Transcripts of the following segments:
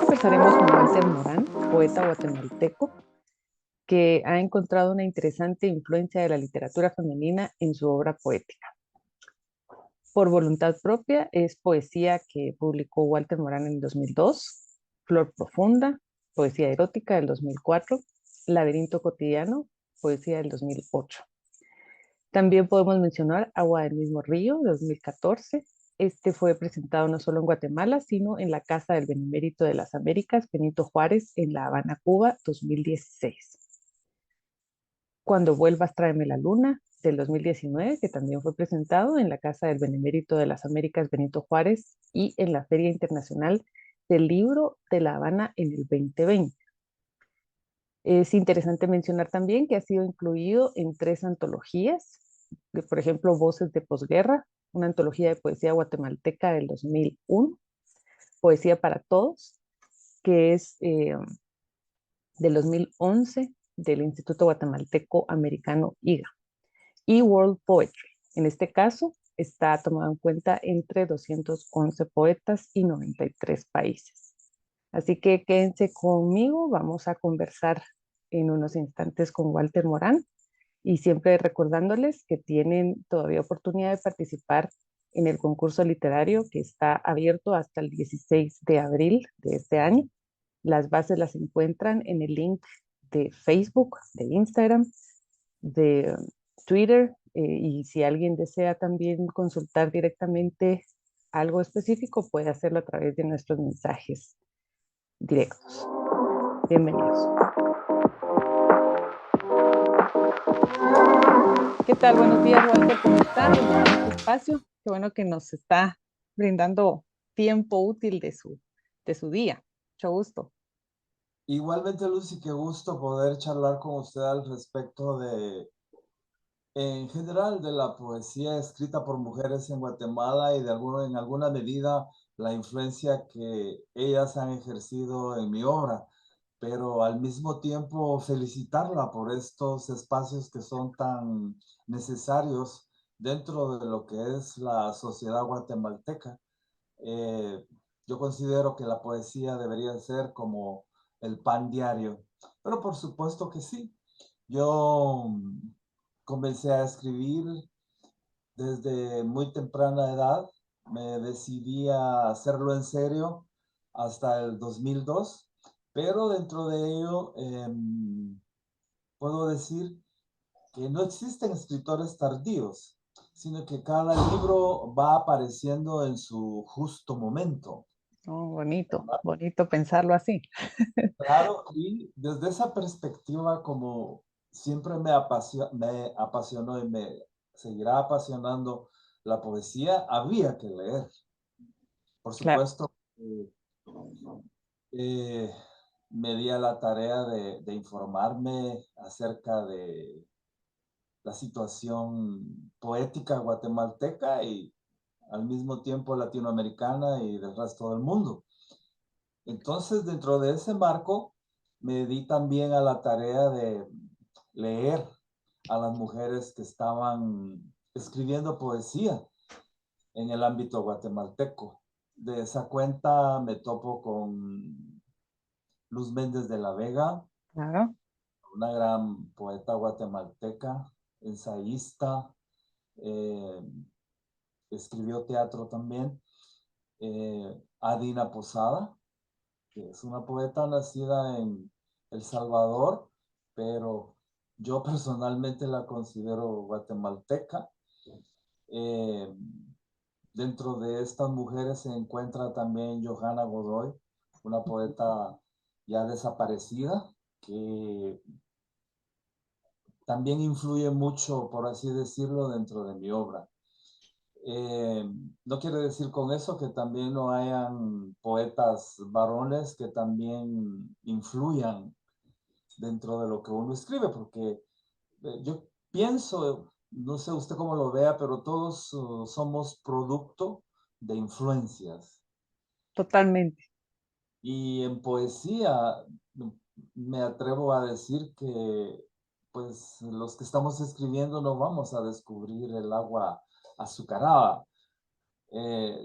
conversaremos con Walter Morán, poeta guatemalteco, que ha encontrado una interesante influencia de la literatura femenina en su obra poética. Por voluntad propia es poesía que publicó Walter Morán en el 2002, Flor Profunda, poesía erótica del 2004, Laberinto Cotidiano, poesía del 2008. También podemos mencionar Agua del mismo río, de 2014. Este fue presentado no solo en Guatemala, sino en la Casa del Benemérito de las Américas, Benito Juárez, en La Habana, Cuba, 2016. Cuando vuelvas, tráeme la luna, del 2019, que también fue presentado en la Casa del Benemérito de las Américas, Benito Juárez, y en la Feria Internacional del Libro de La Habana en el 2020. Es interesante mencionar también que ha sido incluido en 3 antologías, por ejemplo, Voces de Posguerra, una antología de poesía guatemalteca del 2001, Poesía para Todos, que es del 2011 del Instituto Guatemalteco Americano IGA, y World Poetry. En este caso, está tomado en cuenta entre 211 poetas y 93 países. Así que quédense conmigo, vamos a conversar en unos instantes con Walter Morán y siempre recordándoles que tienen todavía oportunidad de participar en el concurso literario que está abierto hasta el 16 de abril de este año. Las bases las encuentran en el link de Facebook, de Instagram, de Twitter, y si alguien desea también consultar directamente algo específico, puede hacerlo a través de nuestros mensajes directos. Bienvenidos. ¿Qué tal? Buenos días, Walter. ¿Cómo está? Bienvenido a este espacio. Qué bueno que nos está brindando tiempo útil de su día. Mucho gusto. Igualmente, Lucy, qué gusto poder charlar con usted al respecto en general, de la poesía escrita por mujeres en Guatemala y en alguna medida la influencia que ellas han ejercido en mi obra, pero al mismo tiempo felicitarla por estos espacios que son tan necesarios dentro de lo que es la sociedad guatemalteca. Eh, yo considero que la poesía debería ser como el pan diario, pero por supuesto que sí. Yo comencé a escribir desde muy temprana edad, me decidí a hacerlo en serio hasta el 2002, pero dentro de ello puedo decir que no existen escritores tardíos, sino que cada libro va apareciendo en su justo momento. Oh, bonito, bonito pensarlo así. Claro, y desde esa perspectiva, como siempre me apasionó y me seguirá apasionando la poesía, había que leer. Por Claro, supuesto, eh, me di a la tarea de informarme acerca de la situación poética guatemalteca y al mismo tiempo latinoamericana y del resto del mundo. Entonces, dentro de ese marco, me di también a la tarea de leer a las mujeres que estaban escribiendo poesía en el ámbito guatemalteco. De esa cuenta me topo con Luz Méndez de la Vega, claro. una gran poeta guatemalteca, ensayista, eh, escribió teatro también. Adina Posada, que es una poeta nacida en El Salvador, pero yo personalmente la considero guatemalteca. Eh, Dentro de estas mujeres se encuentra también Johanna Godoy, una poeta ya desaparecida, que también influye mucho, por así decirlo, dentro de mi obra. Eh, no quiere decir con eso que también no hayan poetas varones que también influyan dentro de lo que uno escribe, porque yo pienso, no sé usted cómo lo vea, pero todos somos producto de influencias. Totalmente. Y en poesía me atrevo a decir que pues los que estamos escribiendo no vamos a descubrir el agua azucarada,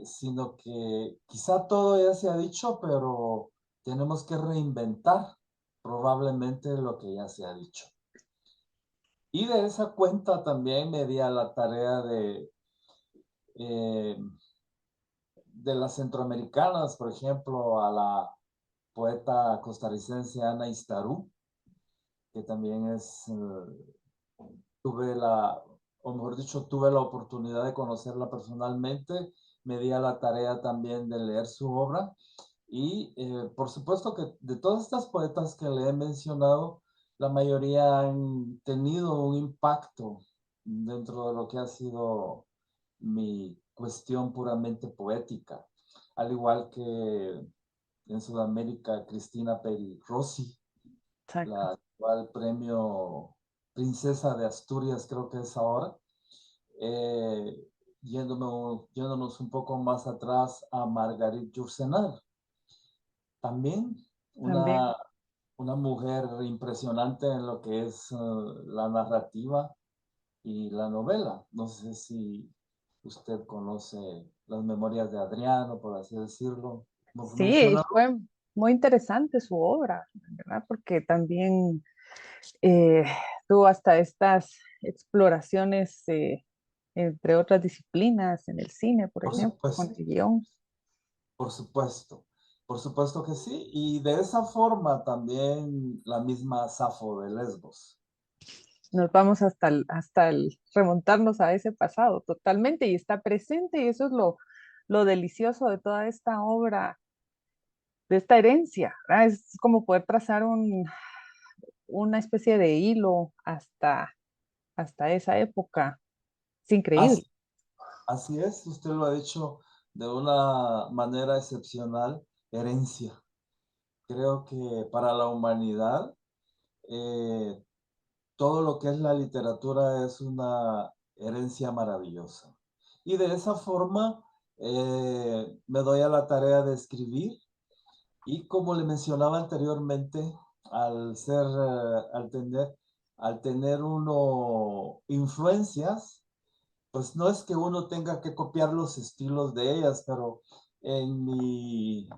sino que quizá todo ya se ha dicho, pero tenemos que reinventar probablemente lo que ya se ha dicho. Y de esa cuenta también me di a la tarea eh, de las centroamericanas, por ejemplo, a la poeta costarricense Ana Istarú, que también tuve o mejor dicho, tuve la oportunidad de conocerla personalmente, me di a la tarea también de leer su obra y por supuesto que de todas estas poetas que le he mencionado, la mayoría han tenido un impacto dentro de lo que ha sido mi cuestión puramente poética, al igual que en Sudamérica Cristina Peri Rossi, Exacto. la actual premio Princesa de Asturias, creo que es ahora. Eh, yéndonos un poco más atrás a Margarit Yourcenar, también También. una mujer impresionante en lo que es la narrativa y la novela. No sé si usted conoce las memorias de Adriano, por así decirlo. Sí, Mencionarlo. fue muy interesante su obra, ¿verdad? Porque también eh, tuvo hasta estas exploraciones entre otras disciplinas en el cine, por Por ejemplo, con supuesto, el guión. por supuesto. Por supuesto que sí. Y de esa forma también la misma Safo de Lesbos. Nos vamos hasta el remontarnos a ese pasado totalmente y está presente y eso es lo delicioso de toda esta obra, de esta herencia, ¿verdad? Es como poder trazar una especie de hilo hasta esa época. Es increíble. Así, así es, usted lo ha dicho de una manera excepcional, herencia. Creo que para la humanidad eh, todo lo que es la literatura es una herencia maravillosa. Y de esa forma me doy a la tarea de escribir y como le mencionaba anteriormente, al tener uno influencias, pues no es que uno tenga que copiar los estilos de ellas, pero en mi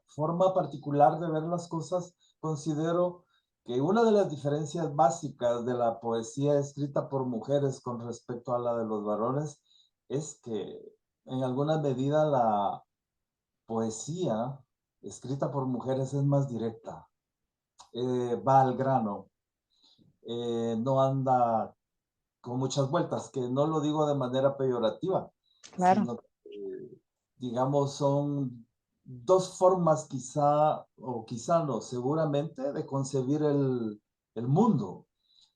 forma particular de ver las cosas, considero que una de las diferencias básicas de la poesía escrita por mujeres con respecto a la de los varones es que en alguna medida la poesía escrita por mujeres es más directa, va al grano, no anda con muchas vueltas, que no lo digo de manera peyorativa, Claro, sino que, digamos, son dos formas quizá, o quizá no, seguramente, de concebir el mundo.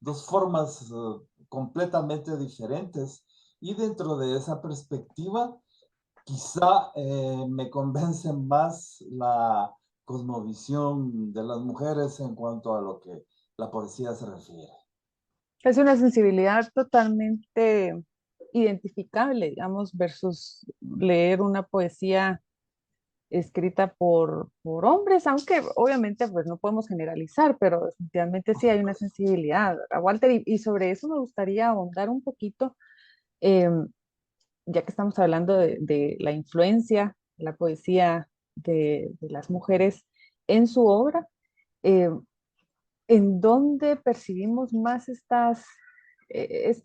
Dos formas completamente diferentes. Y dentro de esa perspectiva, quizá me convence más la cosmovisión de las mujeres en cuanto a lo que la poesía se refiere. es una sensibilidad totalmente identificable, digamos, versus leer una poesía escrita por hombres, aunque obviamente pues no podemos generalizar, pero definitivamente sí hay una sensibilidad, ¿verdad, Walter? Y sobre eso me gustaría ahondar un poquito, eh, ya que estamos hablando de la influencia de la poesía de las mujeres en su obra, eh, ¿en dónde percibimos más esta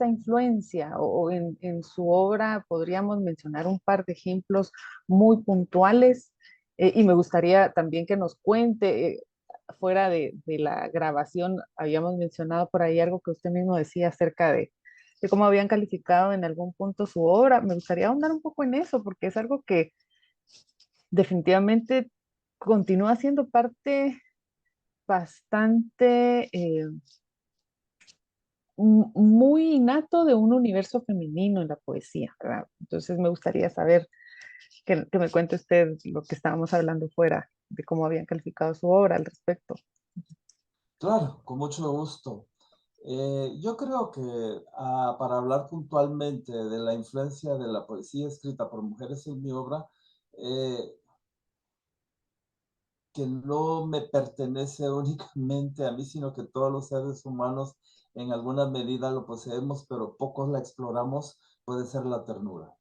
influencia? O en su obra podríamos mencionar un par de ejemplos muy puntuales y me gustaría también que nos cuente, fuera de la grabación, habíamos mencionado por ahí algo que usted mismo decía acerca de cómo habían calificado en algún punto su obra. Me gustaría ahondar un poco en eso porque es algo que definitivamente continúa siendo parte bastante muy innato de un universo femenino en la poesía, ¿verdad? Entonces me gustaría saber que me cuente usted lo que estábamos hablando fuera de cómo habían calificado su obra al respecto. Claro, con mucho gusto. Yo creo que para hablar puntualmente de la influencia de la poesía escrita por mujeres en mi obra, eh, que no me pertenece únicamente a mí, sino que todos los seres humanos en alguna medida lo poseemos, pero pocos la exploramos, puede ser la ternura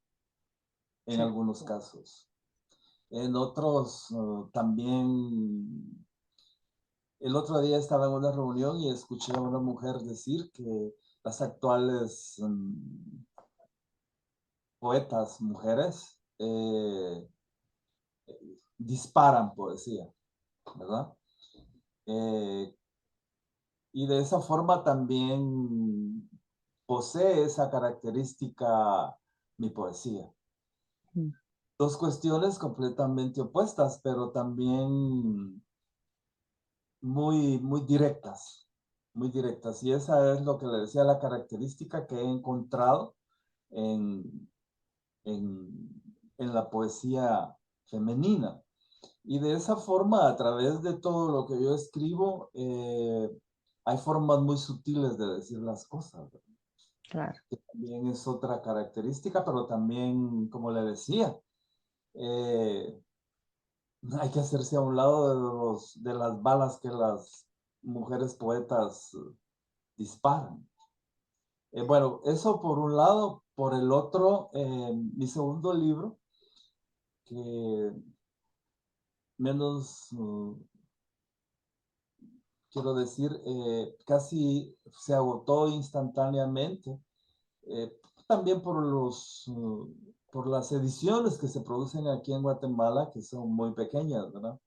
en Sí, algunos casos. En otros también, el otro día estaba en una reunión y escuché a una mujer decir que las actuales poetas mujeres disparan poesía, ¿verdad? Eh, y de esa forma también posee esa característica mi poesía. Mm. Dos cuestiones completamente opuestas, pero también muy directas, muy directas. Y esa es lo que le decía, la característica que he encontrado en, en la poesía femenina. Y de esa forma, a través de todo lo que yo escribo, hay formas muy sutiles de decir las cosas, ¿verdad? Claro. Que también es otra característica, pero también, como le decía, eh, hay que hacerse a un lado de las balas que las mujeres poetas disparan. Bueno, eso por un lado. Por el otro, mi segundo libro, que menos quiero decir, casi se agotó instantáneamente, eh, también por las ediciones que se producen aquí en Guatemala, que son muy pequeñas, ¿verdad?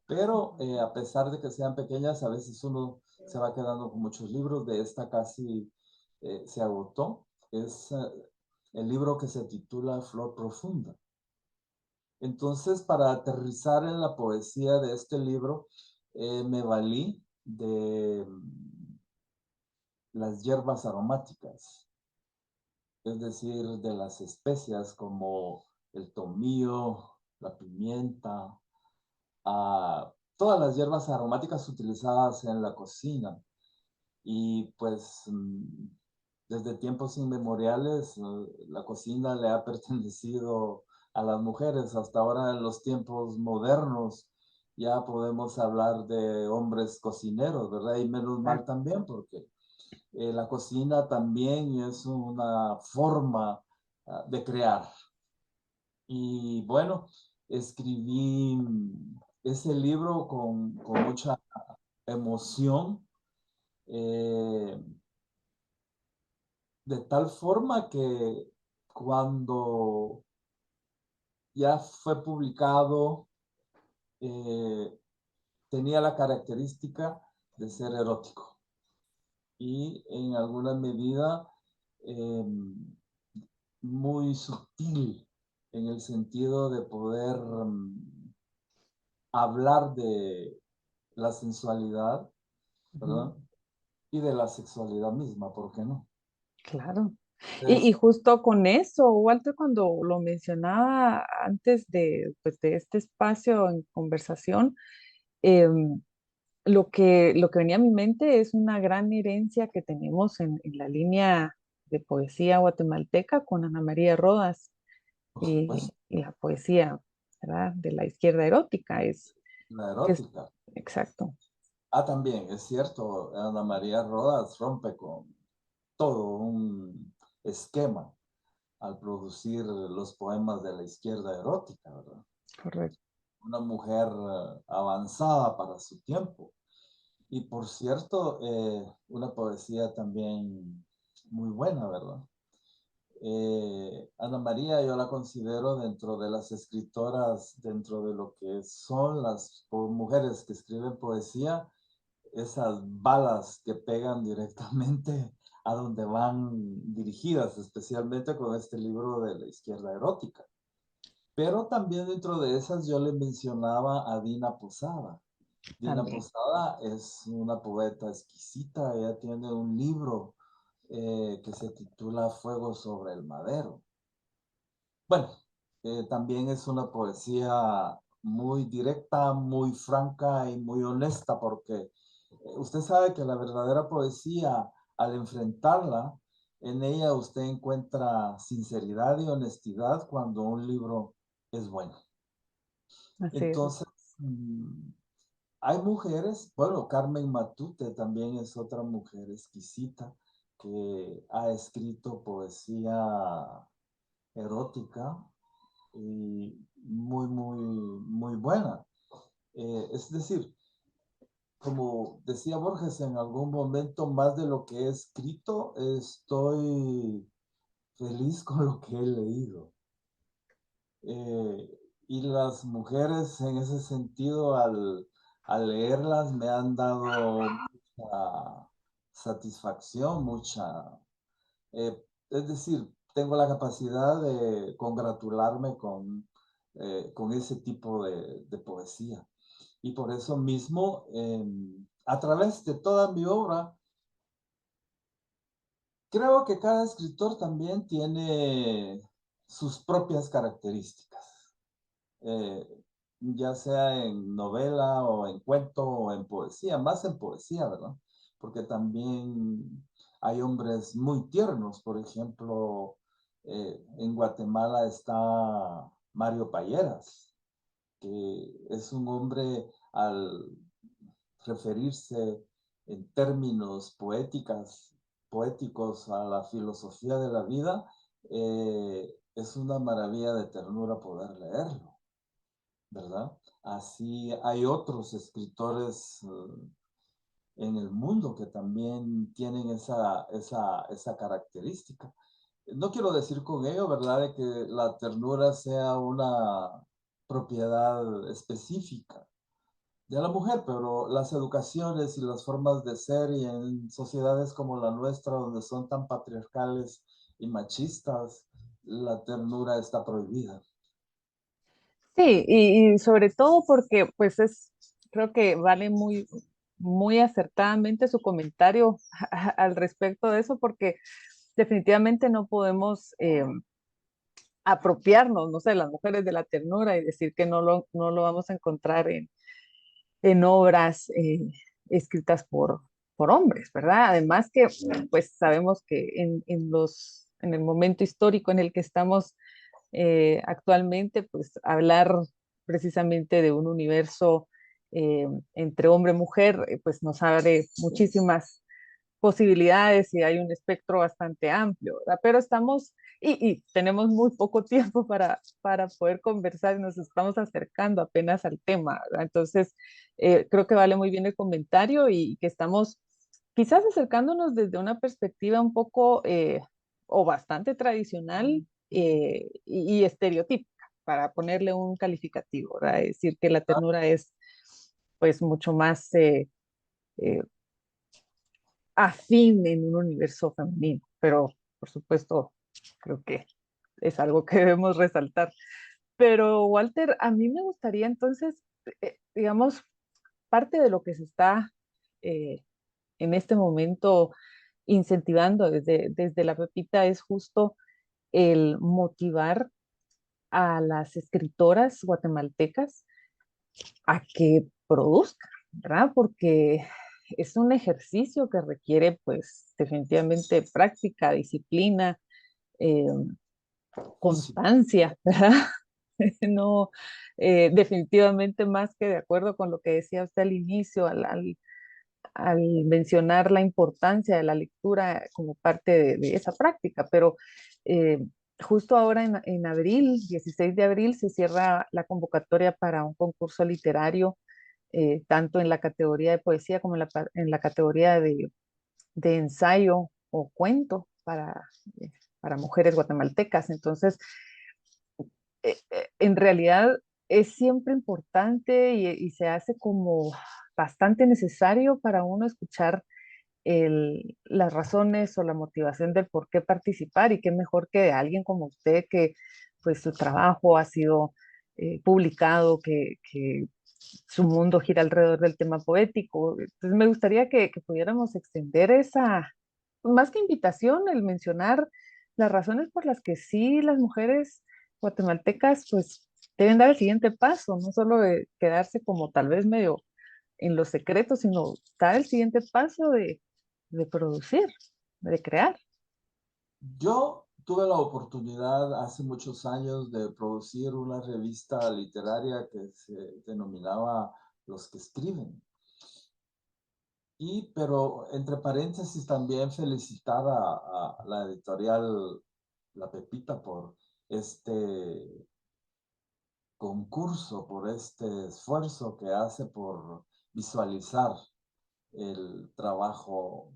Pero a pesar de que sean pequeñas, a veces uno se va quedando con muchos libros. De esta casi se agotó. Es el libro que se titula Flor Profunda. Entonces, para aterrizar en la poesía de este libro, me valí de las hierbas aromáticas, es decir, de las especias como el tomillo, la pimienta, todas las hierbas aromáticas utilizadas en la cocina. Y pues desde tiempos inmemoriales la cocina le ha pertenecido a las mujeres. Hasta ahora en los tiempos modernos ya podemos hablar de hombres cocineros, ¿verdad? Y menos Claro. mal también porque la cocina también es una forma de crear. Y bueno, escribí ese libro con mucha emoción, eh, de tal forma que cuando ya fue publicado, eh, tenía la característica de ser erótico y en alguna medida eh, muy sutil en el sentido de poder hablar de la sensualidad, Ujú. ¿verdad? Y de la sexualidad misma, ¿por qué no? Claro. Y Entonces, justo con eso, Walter, cuando lo mencionaba antes de, pues, de este espacio en conversación, em, lo que venía a mi mente es una gran herencia que tenemos en la línea de poesía guatemalteca con Ana María Rodas por supuesto, y la poesía, ¿verdad? De la izquierda erótica, la que es erótica. exacto. También es cierto, Ana María Rodas rompe con todo un esquema al producir los poemas de la izquierda erótica, ¿verdad? Correcto. Una mujer avanzada para su tiempo. Y por cierto, una poesía también muy buena, ¿verdad? Ana María yo la considero dentro de las escritoras, dentro de lo que son las mujeres que escriben poesía, esas balas que pegan directamente a donde van dirigidas, especialmente con este libro de la izquierda erótica. Pero también dentro de esas yo le mencionaba a Dina Posada. Dina También. Posada es una poeta exquisita, ella tiene un libro que se titula Fuego sobre el Madero. Bueno, también es una poesía muy directa, muy franca y muy honesta, porque usted sabe que la verdadera poesía, al enfrentarla, en ella usted encuentra sinceridad y honestidad cuando un libro es bueno. Así es. Entonces, hay mujeres, bueno, Carmen Matute también es otra mujer exquisita que ha escrito poesía erótica, y muy buena. Es decir, como decía Borges en algún momento, más de lo que he escrito, estoy feliz con lo que he leído. Y las mujeres en ese sentido, al leerlas, me han dado mucha satisfacción, es decir, tengo la capacidad de congratularme con ese tipo de poesía. Y por eso mismo, a través de toda mi obra, creo que cada escritor también tiene sus propias características, eh, ya sea en novela o en cuento o en poesía, más en poesía, ¿verdad? Porque también hay hombres muy tiernos, por ejemplo, en Guatemala está Mario Payeras, que es un hombre al referirse en términos poéticos a la filosofía de la vida, es una maravilla de ternura poder leerlo, ¿verdad? Así hay otros escritores en el mundo que también tienen esa característica. No quiero decir con ello, ¿verdad?, de que la ternura sea una propiedad específica de la mujer, pero las educaciones y las formas de ser y en sociedades como la nuestra, donde son tan patriarcales y machistas, la ternura está prohibida. Sí, y sobre todo porque pues creo que vale muy acertadamente su comentario al respecto de eso, porque definitivamente no podemos apropiarnos, no sé, las mujeres de la ternura y decir que no lo vamos a encontrar en obras escritas por hombres, ¿verdad? Además que pues sabemos que en el momento histórico en el que estamos actualmente, pues hablar precisamente de un universo eh, entre hombre y mujer, pues nos abre muchísimas posibilidades y hay un espectro bastante amplio, ¿verdad? Pero y tenemos muy poco tiempo para poder conversar y nos estamos acercando apenas al tema, ¿verdad? Entonces, creo que vale muy bien el comentario y que estamos quizás acercándonos desde una perspectiva un poco o bastante tradicional y estereotípica, para ponerle un calificativo, ¿verdad? Es decir, que la ternura es pues mucho más eh, afín en un universo femenino, pero por supuesto creo que es algo que debemos resaltar. Pero Walter, a mí me gustaría entonces, digamos, parte de lo que se está eh, en este momento incentivando desde la Pepita es justo el motivar a las escritoras guatemaltecas a que produzcan, ¿verdad? Porque es un ejercicio que requiere, pues, definitivamente práctica, disciplina, eh, Oficio. constancia, ¿verdad? No, definitivamente más que de acuerdo con lo que decía usted al inicio, al mencionar la importancia de la lectura como parte de esa práctica, pero eh, justo ahora en abril, 16 de abril, se cierra la convocatoria para un concurso literario, tanto en la categoría de poesía como en la categoría de ensayo o cuento para mujeres guatemaltecas. Entonces, en realidad es siempre importante y se hace como bastante necesario para uno escuchar las razones o la motivación del por qué participar y qué mejor que de alguien como usted que pues su trabajo ha sido publicado, que su mundo gira alrededor del tema poético. Entonces me gustaría que pudiéramos extender más que invitación, el mencionar las razones por las que sí las mujeres guatemaltecas pues deben dar el siguiente paso, no solo de quedarse como tal vez medio en los secretos, sino dar el siguiente paso de producir, de crear. Yo tuve la oportunidad hace muchos años de producir una revista literaria que se denominaba Los que escriben. Pero entre paréntesis también felicitar a la editorial La Pepita por este concurso, por este esfuerzo que hace por visualizar el trabajo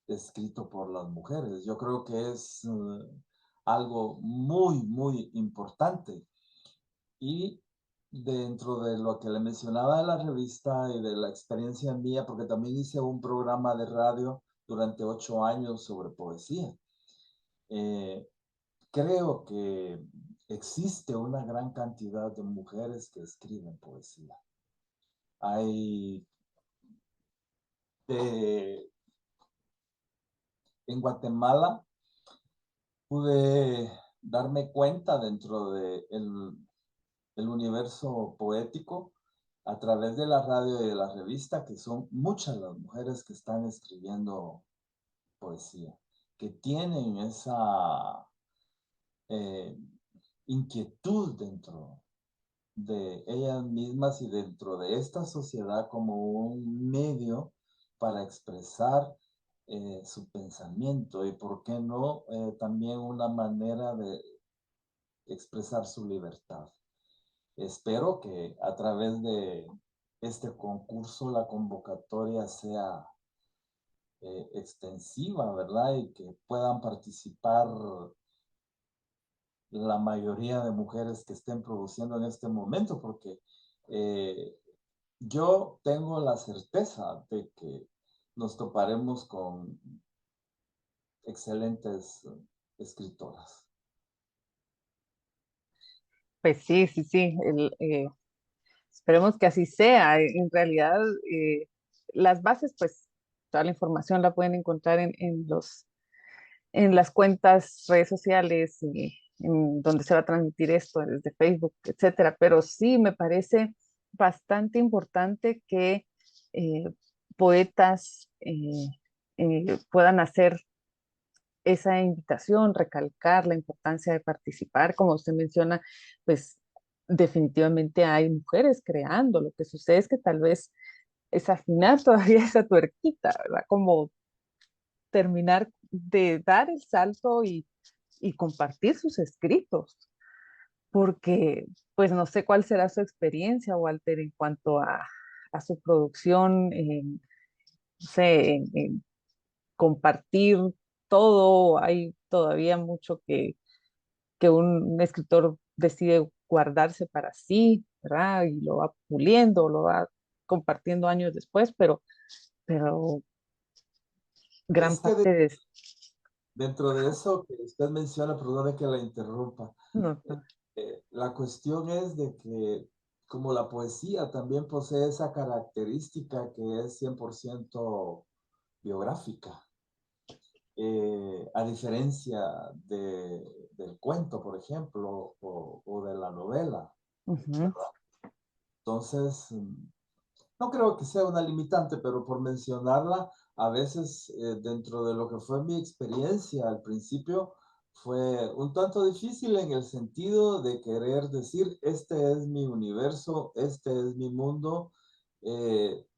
escrito por las mujeres. Yo creo que es algo muy, muy importante. Y dentro de lo que le mencionaba de la revista y de la experiencia mía, porque también hice un programa de radio durante 8 años sobre poesía, eh, creo que existe una gran cantidad de mujeres que escriben poesía. Hay de, en Guatemala pude darme cuenta dentro de el universo poético a través de la radio y de la revista, que son muchas las mujeres que están escribiendo poesía, que tienen esa eh, inquietud dentro de ellas mismas y dentro de esta sociedad como un medio para expresar su pensamiento y, ¿por qué no?, también una manera de expresar su libertad. Espero que a través de este concurso la convocatoria sea extensiva, ¿verdad? Y que puedan participar la mayoría de mujeres que estén produciendo en este momento, porque eh, yo tengo la certeza de que nos toparemos con excelentes escritoras. Pues sí, sí, sí. Esperemos que así sea. En realidad, las bases, pues toda la información la pueden encontrar en las cuentas, redes sociales, y en donde se va a transmitir esto, desde Facebook, etcétera. Pero sí me parece bastante importante que eh, poetas puedan hacer esa invitación, recalcar la importancia de participar. Como usted menciona, pues definitivamente hay mujeres creando. Lo que sucede es que tal vez es afinar todavía esa tuerquita, ¿verdad? Como terminar de dar el salto y compartir sus escritos, porque pues no sé cuál será su experiencia, Walter, en cuanto a su producción, no sé, en compartir todo. Hay todavía mucho que un escritor decide guardarse para sí, ¿verdad? Y lo va puliendo, lo va compartiendo años después, pero gran Es que parte de... dentro de eso que usted menciona, perdone que la interrumpa, No, eh, la cuestión es de que como la poesía también posee esa característica que es 100% biográfica, a diferencia del cuento, por ejemplo, o de la novela. ujú, Entonces, no creo que sea una limitante, pero por mencionarla, a veces dentro de lo que fue mi experiencia al principio, fue un tanto difícil en el sentido de querer decir, este es mi universo, este es mi mundo,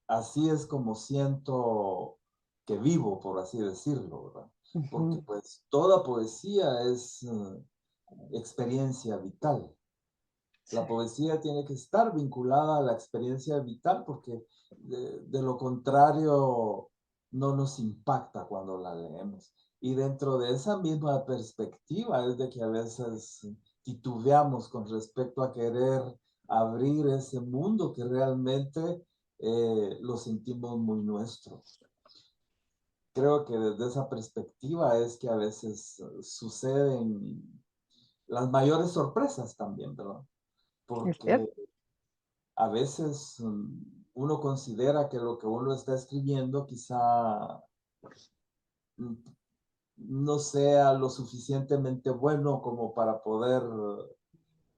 así es como siento que vivo, por así decirlo, ¿verdad? Porque ujú. pues toda poesía es experiencia vital. Sí, La poesía tiene que estar vinculada a la experiencia vital porque de lo contrario no nos impacta cuando la leemos. Y dentro de esa misma perspectiva es de que a veces titubeamos con respecto a querer abrir ese mundo que realmente lo sentimos muy nuestro. Creo que desde esa perspectiva es que a veces suceden las mayores sorpresas también, ¿verdad? es cierto. Porque a veces uno considera que lo que uno está escribiendo quizá mm, no sea lo suficientemente bueno como para poder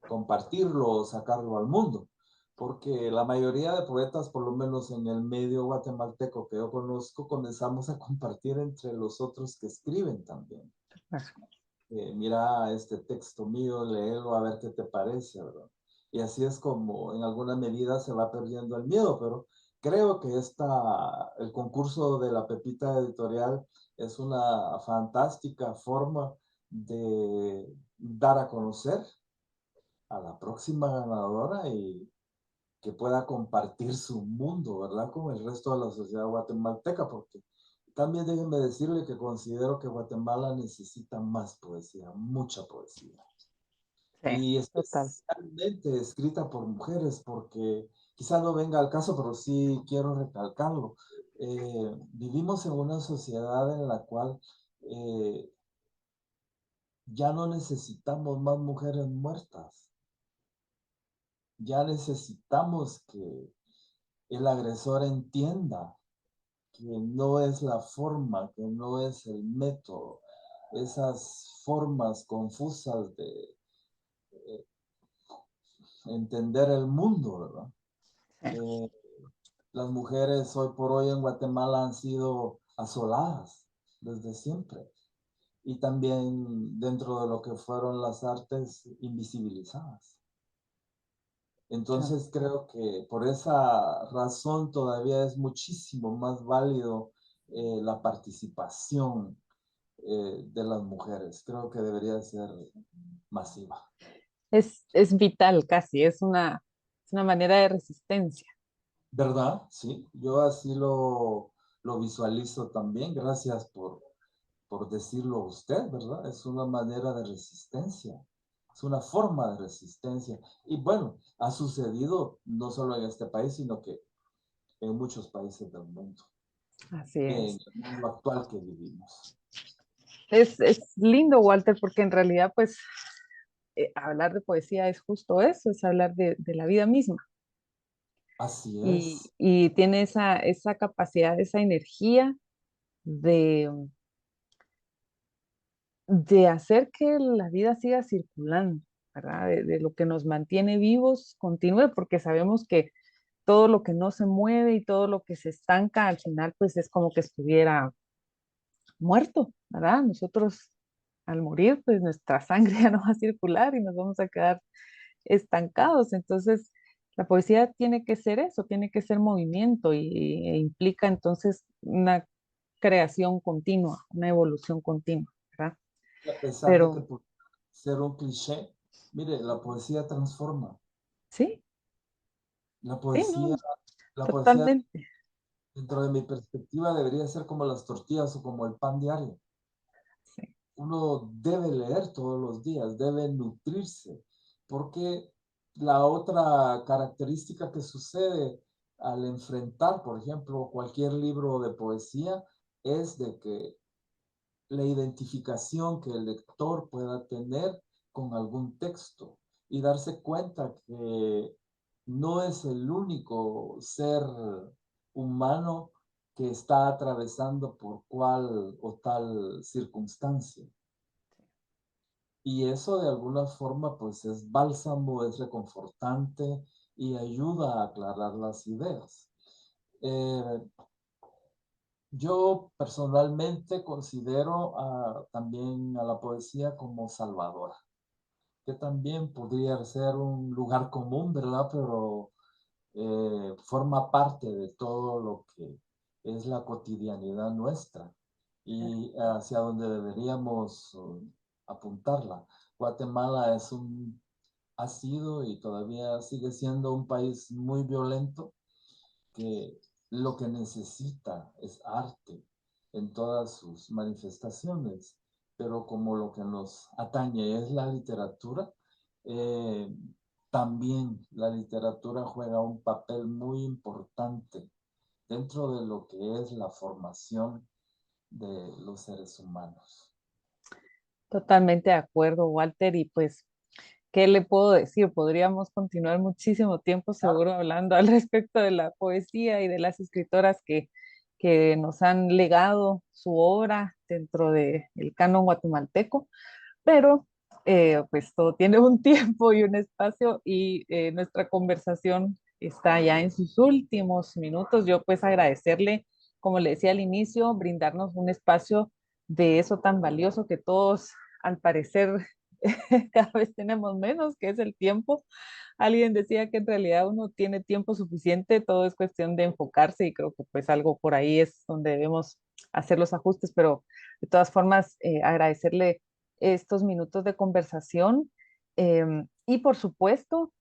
compartirlo o sacarlo al mundo. Porque la mayoría de poetas, por lo menos en el medio guatemalteco que yo conozco, comenzamos a compartir entre los otros que escriben también. Mira este texto mío, léelo a ver qué te parece, ¿verdad? Y así es como en alguna medida se va perdiendo el miedo, pero creo que el concurso de la Pepita Editorial es una fantástica forma de dar a conocer a la próxima ganadora y que pueda compartir su mundo, ¿verdad? Con el resto de la sociedad guatemalteca, porque también déjenme decirle que considero que Guatemala necesita más poesía, mucha poesía. Sí, Y total. especialmente escrita por mujeres, porque quizá no venga al caso, pero sí quiero recalcarlo. Vivimos en una sociedad en la cual eh, ya no necesitamos más mujeres muertas, ya necesitamos que el agresor entienda que no es la forma, que no es el método, esas formas confusas de entender el mundo, ¿verdad? Sí, Eh, las mujeres hoy por hoy en Guatemala han sido asoladas desde siempre y también dentro de lo que fueron las artes invisibilizadas. claro. Entonces creo que por esa razón todavía es muchísimo más válido la participación de las mujeres. Creo que debería ser masiva. Es vital casi, es una manera de resistencia. ¿Verdad? Sí, yo así lo visualizo también. Gracias por decirlo usted, ¿verdad? Es una manera de resistencia, es una forma de resistencia. Y bueno, ha sucedido no solo en este país, sino que en muchos países del mundo, Así en es. el mundo actual que vivimos. Es lindo, Walter, porque en realidad, pues, hablar de poesía es justo eso, es hablar de la vida misma. Así es, Y tiene esa capacidad, esa energía de, de hacer que la vida siga circulando, ¿verdad? De lo que nos mantiene vivos, continúe, porque sabemos que todo lo que no se mueve y todo lo que se estanca, al final, pues es como que estuviera muerto, ¿verdad? Nosotros al morir, pues nuestra sangre ya no va a circular y nos vamos a quedar estancados. Entonces, la poesía tiene que ser eso, tiene que ser movimiento e implica entonces una creación continua, una evolución continua, ¿verdad? y a pesar de que Pero por ser un cliché, mire, la poesía transforma. sí, La sí, poesía, no, la poesía, totalmente. dentro de mi perspectiva, debería ser como las tortillas o como el pan diario. Sí, Uno debe leer todos los días, debe nutrirse, porque la otra característica que sucede al enfrentar, por ejemplo, cualquier libro de poesía, es de que la identificación que el lector pueda tener con algún texto y darse cuenta que no es el único ser humano que está atravesando por cual o tal circunstancia. Y eso de alguna forma pues es bálsamo, es reconfortante y ayuda a aclarar las ideas. Eh, yo personalmente considero también a la poesía como salvadora, que también podría ser un lugar común, ¿verdad? Pero forma parte de todo lo que es la cotidianidad nuestra y hacia donde deberíamos apuntarla. Guatemala ha sido y todavía sigue siendo un país muy violento que lo que necesita es arte en todas sus manifestaciones, pero como lo que nos atañe es la literatura, eh, también la literatura juega un papel muy importante dentro de lo que es la formación de los seres humanos. totalmente de acuerdo, Walter, y pues ¿qué le puedo decir? Podríamos continuar muchísimo tiempo seguro hablando al respecto de la poesía y de las escritoras que nos han legado su obra dentro del canon guatemalteco, pero pues todo tiene un tiempo y un espacio y nuestra conversación está ya en sus últimos minutos. Yo pues agradecerle, como le decía al inicio, brindarnos un espacio de eso tan valioso que todos al parecer cada vez tenemos menos, que es el tiempo. Alguien decía que en realidad uno tiene tiempo suficiente, todo es cuestión de enfocarse y creo que pues algo por ahí es donde debemos hacer los ajustes, pero de todas formas agradecerle estos minutos de conversación Y por supuesto,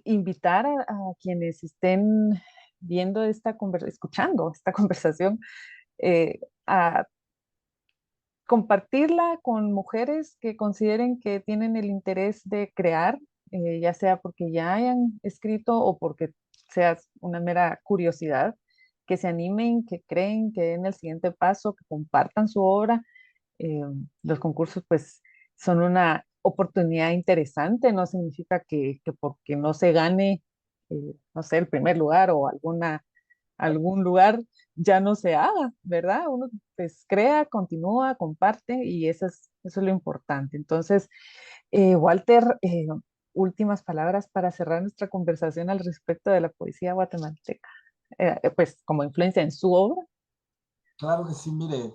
invitar a quienes estén viendo escuchando esta conversación, a compartirla con mujeres que consideren que tienen el interés de crear, ya sea porque ya hayan escrito o porque sea una mera curiosidad, que se animen, que creen, que den el siguiente paso, que compartan su obra. eh, los concursos pues son una oportunidad interesante, no significa que porque no se gane, no sé, el primer lugar o algún lugar ya no se haga, ¿verdad? Uno pues crea, continúa, comparte y eso es lo importante. Entonces, Walter, últimas palabras para cerrar nuestra conversación al respecto de la poesía guatemalteca, pues como influencia en su obra. Claro que sí, mire,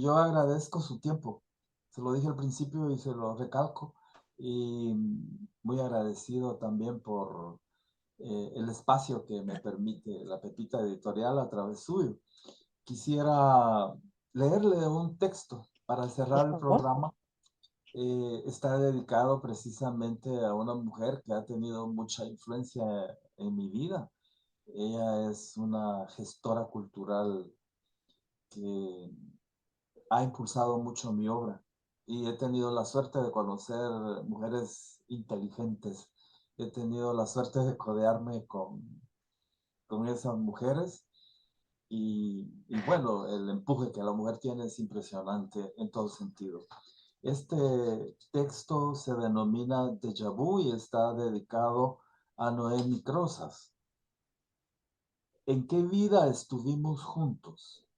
yo agradezco su tiempo. Se lo dije al principio y se lo recalco. Y muy agradecido también por el espacio que me permite la Pepita Editorial a través suyo. Quisiera leerle un texto para Por cerrar el favor. programa. Está dedicado precisamente a una mujer que ha tenido mucha influencia en mi vida. Ella es una gestora cultural que ha impulsado mucho mi obra y he tenido la suerte de conocer mujeres inteligentes. He tenido la suerte de codearme con esas mujeres y bueno, el empuje que la mujer tiene es impresionante en todo sentido. Este texto se denomina Déjà Vu y está dedicado a Noemi Crozas. ¿En qué vida estuvimos juntos?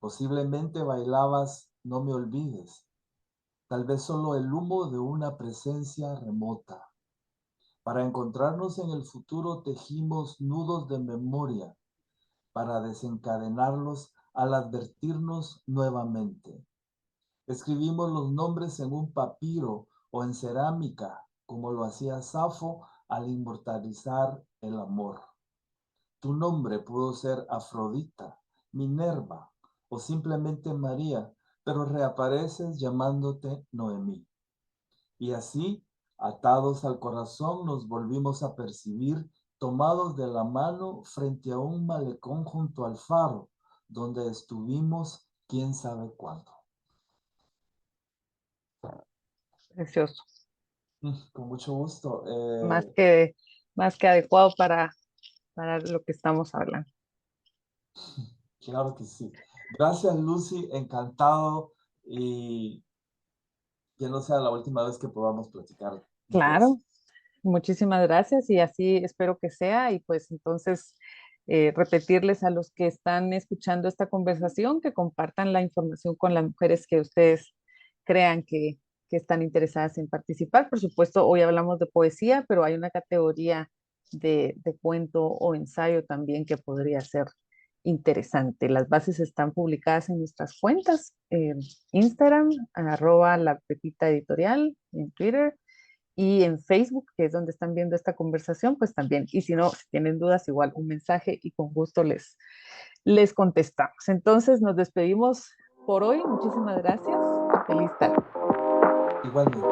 Posiblemente bailabas No me olvides, tal vez solo el humo de una presencia remota. Para encontrarnos en el futuro tejimos nudos de memoria para desencadenarlos al advertirnos nuevamente. Escribimos los nombres en un papiro o en cerámica, como lo hacía Safo al inmortalizar el amor. Tu nombre pudo ser Afrodita, Minerva o simplemente María, pero reapareces llamándote Noemí. Y así, atados al corazón, nos volvimos a percibir tomados de la mano frente a un malecón junto al faro, donde estuvimos quién sabe cuándo. Precioso. Con mucho gusto. Más que, más que adecuado para lo que estamos hablando. Claro que sí. Gracias, Lucy. Encantado y que no sea la última vez que podamos platicar de poesía. Claro, muchísimas gracias y así espero que sea y pues entonces repetirles a los que están escuchando esta conversación que compartan la información con las mujeres que ustedes crean que están interesadas en participar. Por supuesto, hoy hablamos de poesía, pero hay una categoría de cuento o ensayo también que podría ser interesante. Las bases están publicadas en nuestras cuentas, Instagram, @la Pepita Editorial, en Twitter y en Facebook, que es donde están viendo esta conversación, pues también. Y si no, si tienen dudas, igual un mensaje y con gusto les contestamos. Entonces nos despedimos por hoy. Muchísimas gracias. Feliz tarde. Igualmente.